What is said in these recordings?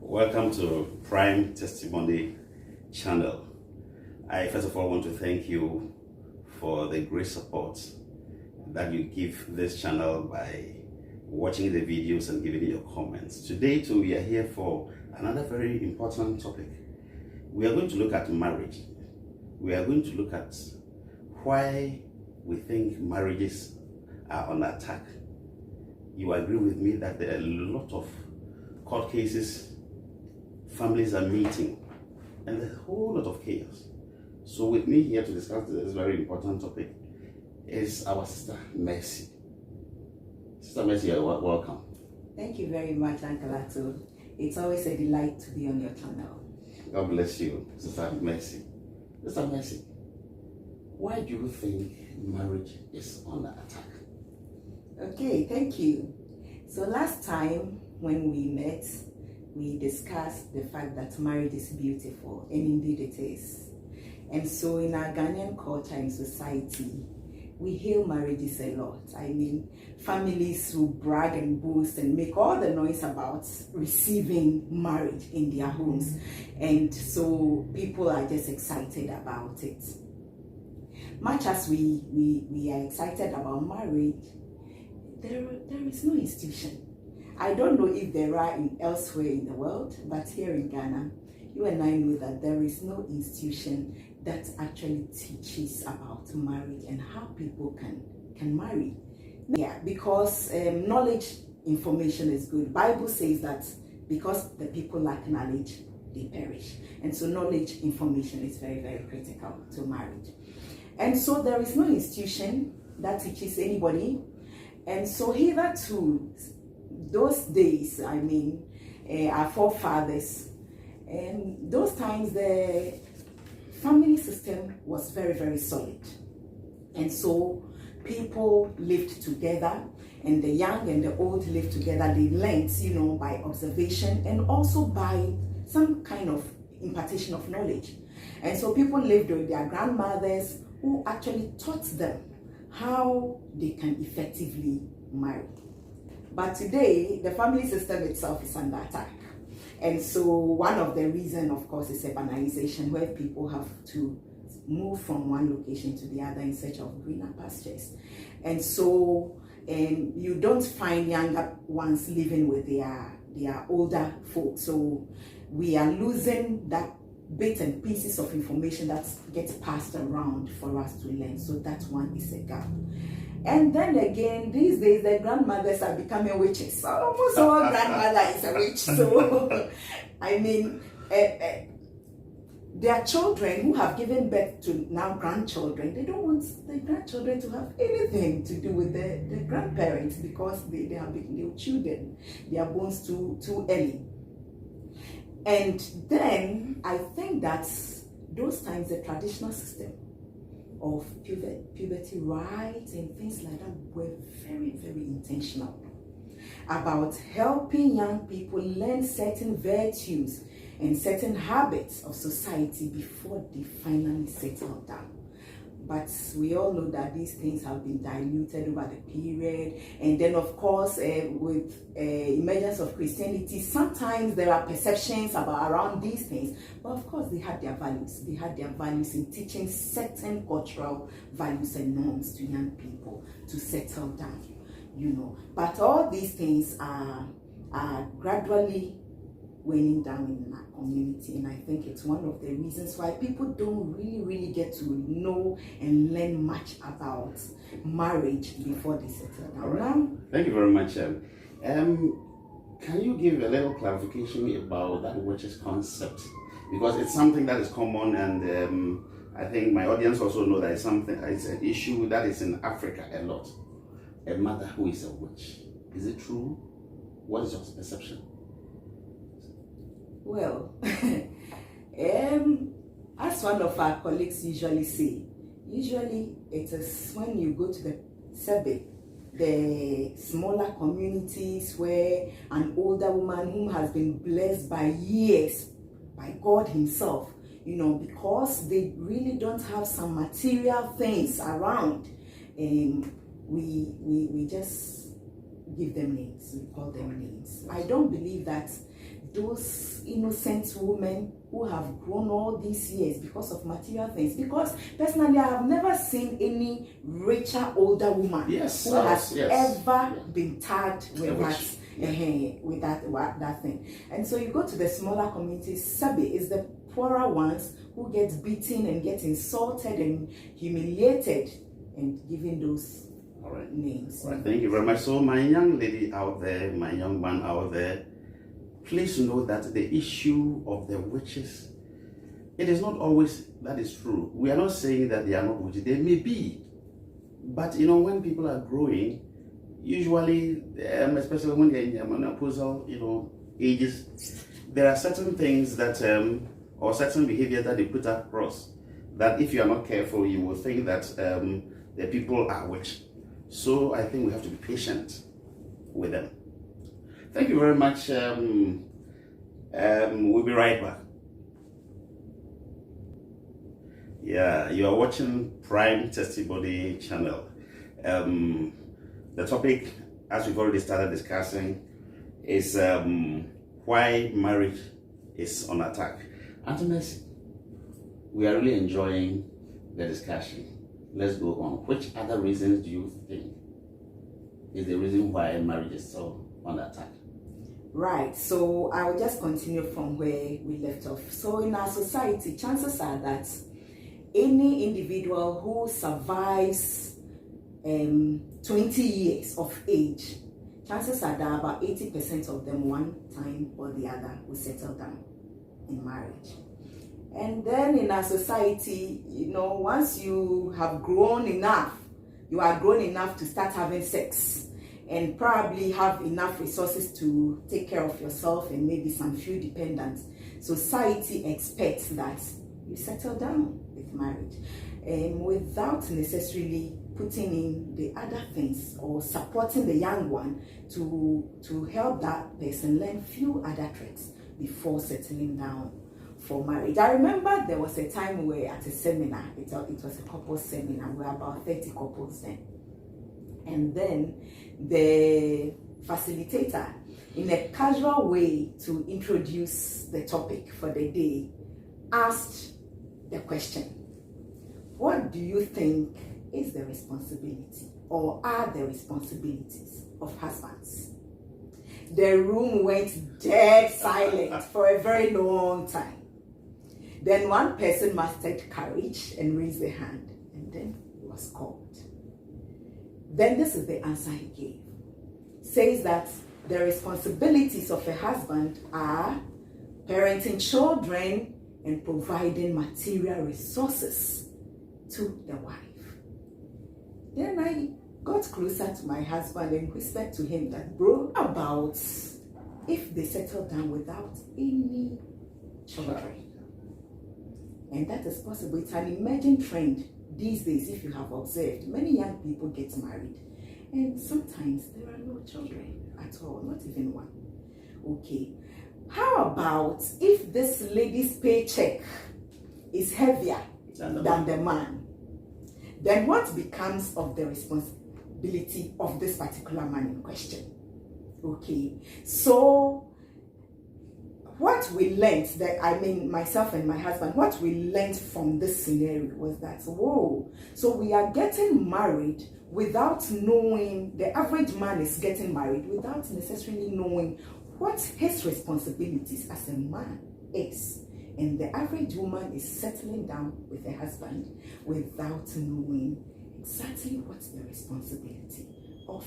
Welcome to Prime Testimony channel. I first of all want to thank you for the great support that you give this channel by watching the videos and giving your comments. Today too, we are here for another very important topic. We are going to look at marriage. We are going to look at why we think marriages are on attack. You agree with me that there are a lot of court cases, families are meeting, and a whole lot of chaos. So with me here to discuss this very important topic is our sister Mercy. Sister Mercy, you're welcome. Thank you very much, Uncle Ato. It's always a delight to be on your channel. God bless you, Sister Mercy. Sister Mercy, why do you think marriage is under attack? Okay, thank you. So last time when we met, we discussed the fact that marriage is beautiful, and indeed it is. And so in our Ghanaian culture and society, we hail marriages a lot. I mean, families will brag and boast and make all the noise about receiving marriage in their homes. And so people are just excited about it. Much as we are excited about marriage, there is no institution. I don't know if there are elsewhere in the world, but here in Ghana, you and I know that there is no institution that actually teaches about marriage and how people can marry. Yeah, because knowledge, information is good. Bible says that because the people lack knowledge, they perish. And so knowledge, information is very, very critical to marriage. And so there is no institution that teaches anybody. And so hitherto, those days, I mean, our forefathers, and those times the family system was very, very solid. And so people lived together, and the young and the old lived together. They learned, by observation and also by some kind of impartation of knowledge. And so people lived with their grandmothers who actually taught them how they can effectively marry. But today, the family system itself is under attack. And so one of the reasons, of course, is urbanization, where people have to move from one location to the other in search of greener pastures. And so you don't find younger ones living with their older folks. So we are losing that bits and pieces of information that gets passed around for us to learn. So that one is a gap. And then again, these days, the grandmothers are becoming witches. Almost all grandmother is a witch. So, I mean, their children who have given birth to now grandchildren, they don't want the grandchildren to have anything to do with the grandparents because they will chew their bones too early. And then I think that those times, the traditional system of puberty rights and things like that were very, very intentional about helping young people learn certain virtues and certain habits of society before they finally settle down. But we all know that these things have been diluted over the period. And then, of course, with emergence of Christianity, sometimes there are perceptions around these things. But of course, they had their values. They had their values in teaching certain cultural values and norms to young people to settle down, But all these things are gradually waning down in our community, and I think it's one of the reasons why people don't really get to know and learn much about marriage before they settle down. Right. Thank you very much. Can you give a little clarification about that witches concept? Because it's something that is common, and I think my audience also know that it's an issue that is in Africa a lot. A mother who is a witch. Is it true? What is your perception? Well, as one of our colleagues usually say, usually it is when you go to the survey, the smaller communities where an older woman who has been blessed by years by God himself, because they really don't have some material things around, we just give them names, we call them names. I don't believe that those innocent women who have grown all these years because of material things. Because personally, I have never seen any richer older woman who has ever been tagged with that thing. And so you go to the smaller communities, Sabi is the poorer ones who get beaten and get insulted and humiliated and given those names. All right, thank you very much. So my young lady out there, my young man out there, please know that the issue of the witches, it is not always that is true. We are not saying that they are not witches. They may be. But when people are growing, usually, especially when they're in their menopausal, ages, there are certain things that, or certain behavior that they put across, that if you are not careful, you will think that the people are witch. So I think we have to be patient with them. Thank you very much. We'll be right back. Yeah, you are watching Prime Testimony channel. The topic, as we've already started discussing, is why marriage is on attack. Antoinette, we are really enjoying the discussion. Let's go on. Which other reasons do you think is the reason why marriage is so on attack? Right, so I will just continue from where we left off. So in our society, chances are that any individual who survives 20 years of age, chances are that about 80% of them one time or the other will settle down in marriage. And then in our society, once you have grown enough, you are grown enough to start having sex and probably have enough resources to take care of yourself and maybe some few dependents. Society expects that you settle down with marriage without necessarily putting in the other things or supporting the young one to help that person learn few other tricks before settling down for marriage. I remember there was a time where at a seminar, it was a couples seminar, we were about 30 couples then. And then the facilitator, in a casual way to introduce the topic for the day, asked the question, what do you think is the responsibility or are the responsibilities of husbands? The room went dead silent for a very long time. Then one person mustered courage and raised their hand, and then he was called. Then this is the answer he gave. Says that the responsibilities of a husband are parenting children and providing material resources to the wife. Then I got closer to my husband and whispered to him that, bro, about if they settle down without any children. And that is possible. It's an emerging trend these days, if you have observed. Many young people get married, and sometimes there are no children at all, not even one. Okay, how about if this lady's paycheck is heavier than the man? Then what becomes of the responsibility of this particular man in question? Okay, so what we learned, myself and my husband, what we learned from this scenario was that, so we are getting married without knowing, the average man is getting married without necessarily knowing what his responsibilities as a man is. And the average woman is settling down with a husband without knowing exactly what the responsibility of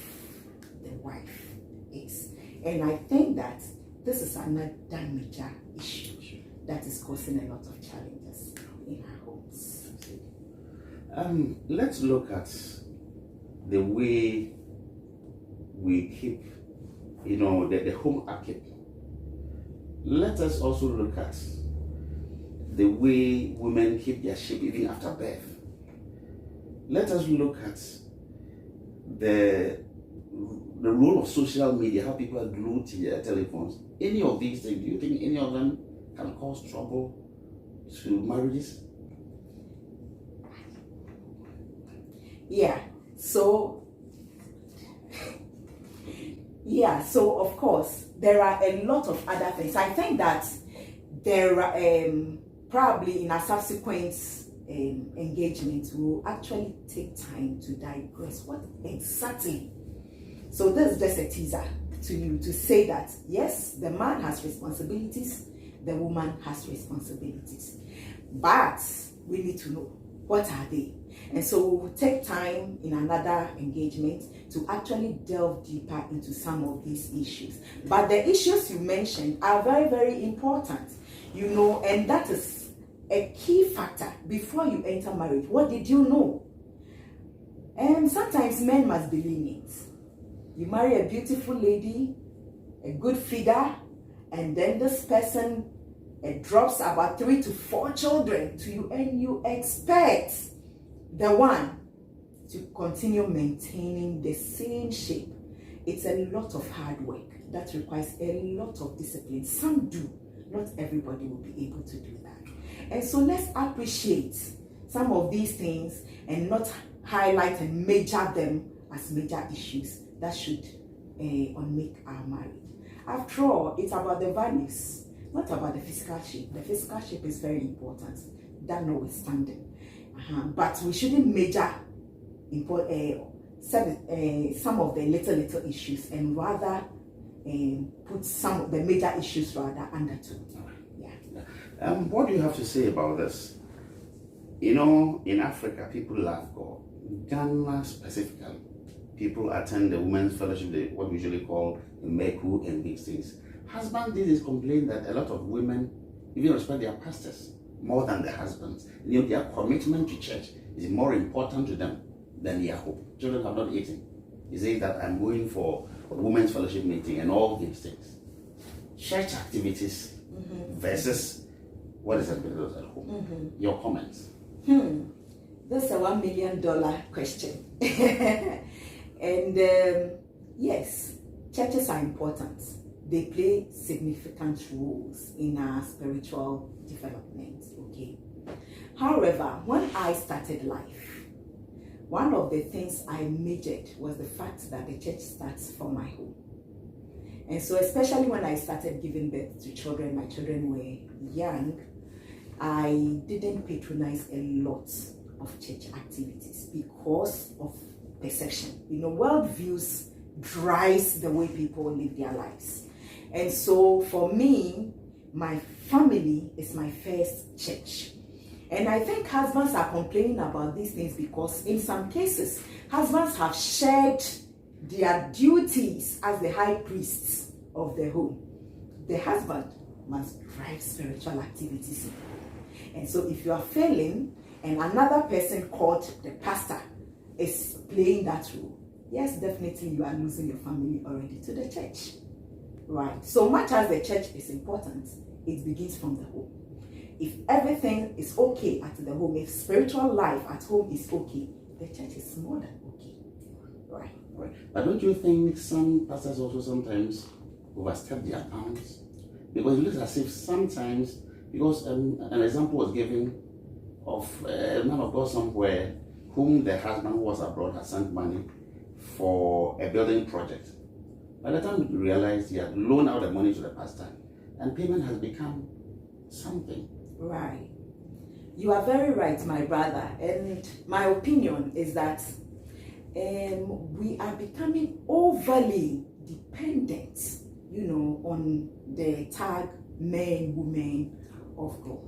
the wife is. And I think that this is another major issue that is causing a lot of challenges in our homes. Let's look at the way we keep, the home upkeep. Let us also look at the way women keep their shape even after birth. Let us look at the role of social media, how people are glued to their telephones. Any of these things, do you think any of them can cause trouble to marriages? Yeah, so Yeah, so of course, there are a lot of other things. I think that there are probably in a subsequent engagement, we'll actually take time to digress what exactly. So this is just a teaser to you to say that yes, the man has responsibilities, the woman has responsibilities, but we need to know what are they. And so we'll take time in another engagement to actually delve deeper into some of these issues. But the issues you mentioned are very, very important, and that is a key factor before you enter marriage. What did you know? And sometimes men must be lenient. You marry a beautiful lady, a good figure, and then this person drops about 3 to 4 children to you, and you expect the one to continue maintaining the same shape. It's a lot of hard work that requires a lot of discipline. Some do, not everybody will be able to do that. And so let's appreciate some of these things and not highlight and major them as major issues that should unmake our marriage. After all, it's about the values, not about the physical shape. The physical shape is very important, that notwithstanding. But we shouldn't major some of the little issues, and rather put some of the major issues rather under two. Yeah. What do you have to say about this? In Africa, people love God. Ghana specifically, people attend the women's fellowship, what we usually call the Meku and these things. Husband did is complain that a lot of women even respect their pastors more than their husbands. Their commitment to church is more important to them than their hope. Children have not eaten. He says that I'm going for a women's fellowship meeting and all these things. Church activities versus what is happening at home. Your comments. That's a $1 million question. And yes, churches are important. They play significant roles in our spiritual development, okay? However, when I started life, one of the things I majored was the fact that the church starts from my home. And so especially when I started giving birth to children, my children were young, I didn't patronize a lot of church activities because of perception. World views drives the way people live their lives. And so for me, my family is my first church. And I think husbands are complaining about these things because in some cases, husbands have shared their duties as the high priests of the home. The husband must drive spiritual activities. And so if you are failing and another person called the pastor is playing that role, yes, definitely you are losing your family already to the church. Right. So much as the church is important, it begins from the home. If everything is okay at the home, if spiritual life at home is okay, the church is more than okay. Right. But don't you think some pastors also sometimes overstep their bounds? Because it looks as if sometimes, because an example was given of a man of God somewhere whom the husband who was abroad had sent money for a building project. By the time you realized he had loaned out the money to the pastor, and payment has become something. Right. You are very right, my brother. And my opinion is that we are becoming overly dependent, on the tag men, women of God.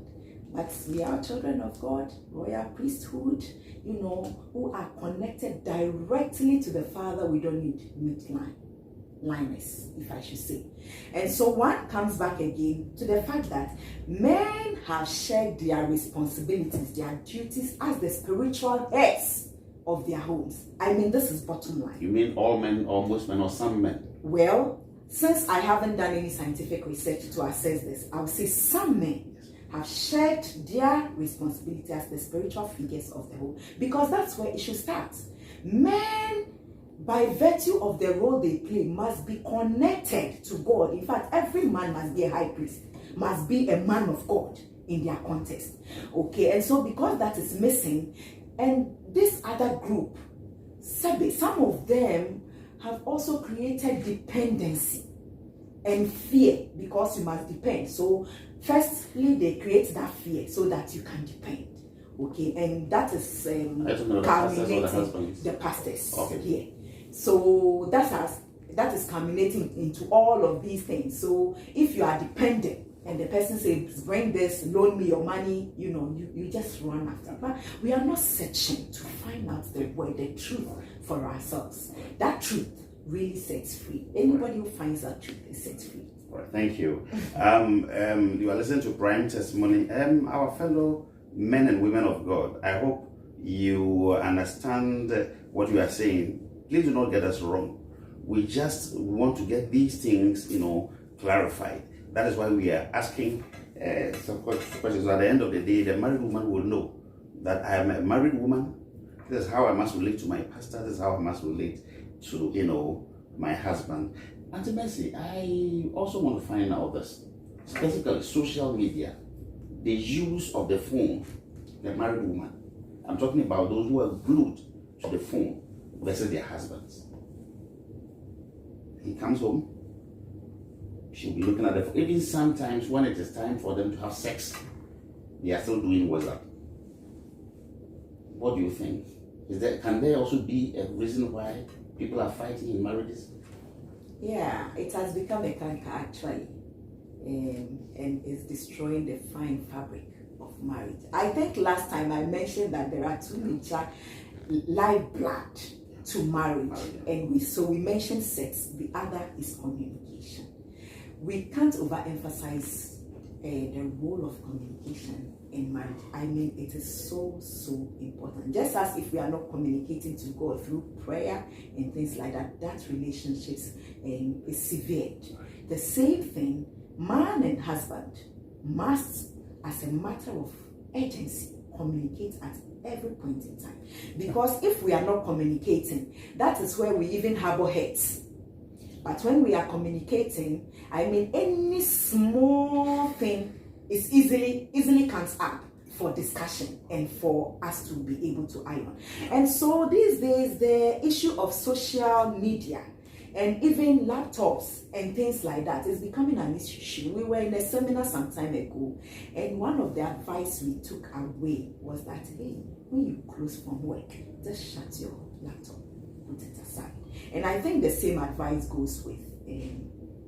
But we are children of God, royal priesthood, who are connected directly to the Father. We don't need liners, if I should say. And so one comes back again to the fact that men have shared their responsibilities, their duties as the spiritual heads of their homes. I mean, this is bottom line. You mean all men, or most men, or some men? Well, since I haven't done any scientific research to assess this, I would say some men have shared their responsibility as the spiritual figures of the home, because that's where it should start. Men, by virtue of the role they play, must be connected to God. In fact, every man must be a high priest, must be a man of God in their context. Okay, and so because that is missing, and this other group, some of them have also created dependency and fear, because you must depend. So firstly, they create that fear so that you can depend. Okay, and that is culminating the pastors. Okay. Yeah. So that is culminating into all of these things. So if you are dependent and the person says, bring this, loan me your money, you just run after. But we are not searching to find out the word, the truth for ourselves. That truth really sets free. Anybody who finds that truth is set free. All right, thank you. You are listening to Prime Testimony. Our fellow men and women of God, I hope you understand what we are saying. Please do not get us wrong. We just want to get these things, clarified. That is why we are asking some questions. At the end of the day, the married woman will know that I am a married woman. This is how I must relate to my pastor. This is how I must relate to, my husband. Auntie Mercy, I also want to find out this, specifically social media, the use of the phone, the married woman. I'm talking about those who are glued to the phone versus their husbands. He comes home, she'll be looking at the phone. Even sometimes when it is time for them to have sex, they are still doing WhatsApp. What do you think? Can there also be a reason why people are fighting in marriages? Yeah, it has become a canker actually, and is destroying the fine fabric of marriage. I think last time I mentioned that there are two major lifeblood to marriage, and we mentioned sex. The other is communication. We can't overemphasize the role of communication in marriage. I mean, it is so important. Just as if we are not communicating to God through prayer and things like that, that relationship is severed. The same thing, man and husband must, as a matter of urgency, communicate at every point in time. Because if we are not communicating, that is where we even harbor hate. But when we are communicating, I mean, any small thing is easily comes up for discussion and for us to be able to iron. And so these days, the issue of social media and even laptops and things like that is becoming an issue. We were in a seminar some time ago, and one of the advice we took away was that, hey, when you close from work, just shut your laptop, put it aside. And I think the same advice goes with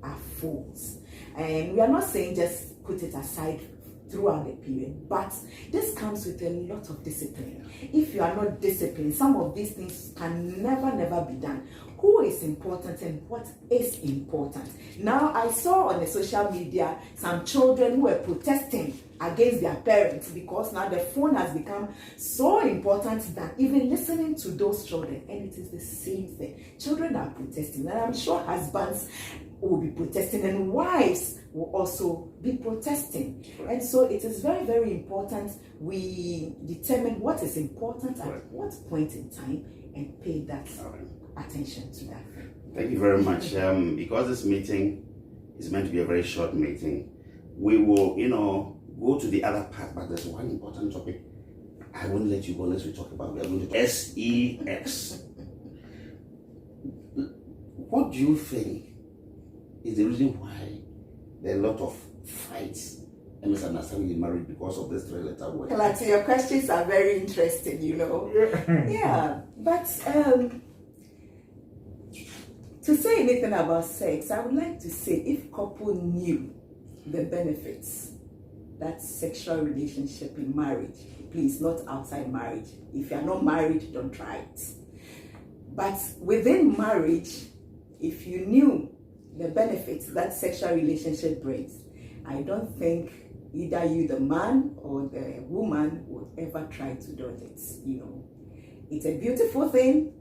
our phones. And we are not saying just put it aside throughout the period, but this comes with a lot of discipline. If you are not disciplined, some of these things can never be done. Who is important and what is important? Now, I saw on the social media some children who were protesting against their parents because now the phone has become so important than even listening to those children. And it is the same thing. Children are protesting, and I'm sure husbands will be protesting and wives will also be protesting. And so it is very important we determine what is important at what point in time and pay that attention to that. Thank you very much. Because this meeting is meant to be a very short meeting, we will, go to the other part, but there's one important topic I won't let you go unless we talk about. We are going to sex. What do you think is the reason why there are a lot of fights and misunderstanding in marriage because of this three-letter word? Well, your questions are very interesting, Yeah, but to say anything about sex, I would like to say if couple knew the benefits that sexual relationship in marriage, please, not outside marriage. If you are not married, don't try it. But within marriage, if you knew the benefits that sexual relationship brings, I don't think either you, the man, or the woman would ever try to dodge it. It's a beautiful thing,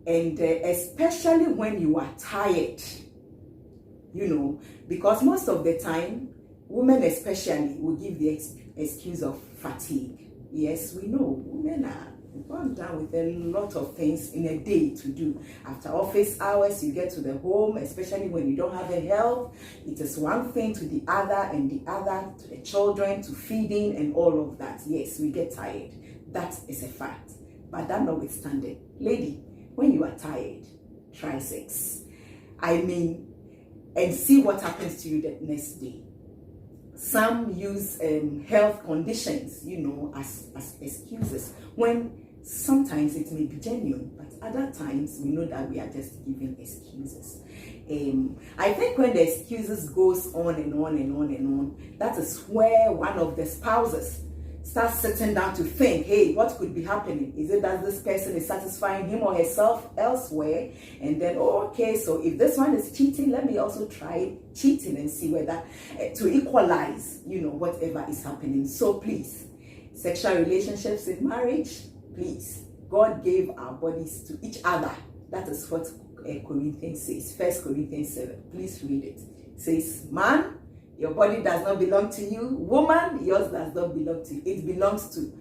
and especially when you are tired, because most of the time, women especially will give the excuse of fatigue. Yes, we know women are gone down with a lot of things in a day to do. After office hours, you get to the home, especially when you don't have a help. It is one thing to the other, and the other to the children, to feeding and all of that. Yes, we get tired. That is a fact. But that notwithstanding, lady, when you are tired, try sex. I mean, and see what happens to you the next day. Some use health conditions, as excuses, when sometimes it may be genuine, but other times we know that we are just giving excuses. I think when the excuses goes on and on and on and on, that is where one of the spouses starts sitting down to think, hey, what could be happening? Is it that this person is satisfying him or herself elsewhere? And then, okay, so if this one is cheating, let me also try cheating and see whether to equalize, whatever is happening. So please, sexual relationships in marriage, please, God gave our bodies to each other. That is what Corinthians says, 1 Corinthians 7. Please read it. It says, man, your body does not belong to you. Woman, yours does not belong to you. It belongs to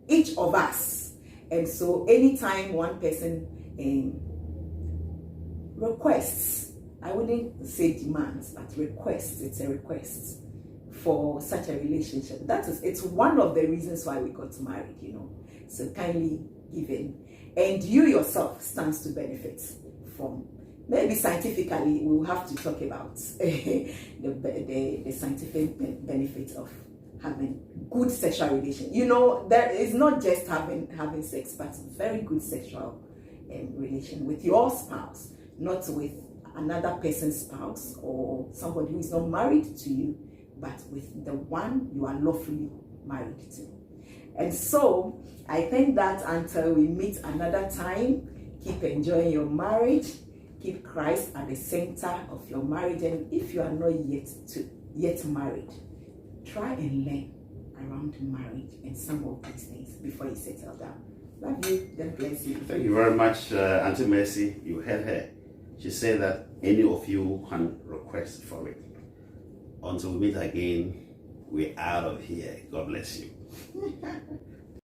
each of us. And so anytime one person requests, I wouldn't say demands, but requests, it's a request for such a relationship. It's one of the reasons why we got married, So kindly give in. And you yourself stands to benefit from. Maybe scientifically, we will have to talk about the scientific benefits of having good sexual relation. There is not just having sex, but very good sexual relation with your spouse, not with another person's spouse or somebody who is not married to you, but with the one you are lawfully married to. And so, I think that until we meet another time, keep enjoying your marriage. Keep Christ at the center of your marriage. And if you are not yet married, try and learn around marriage and some of these things before you settle down. Love you. God bless you. Thank you very much, Auntie Mercy. You heard her. She said that any of you can request for it. Until we meet again, we're out of here. God bless you.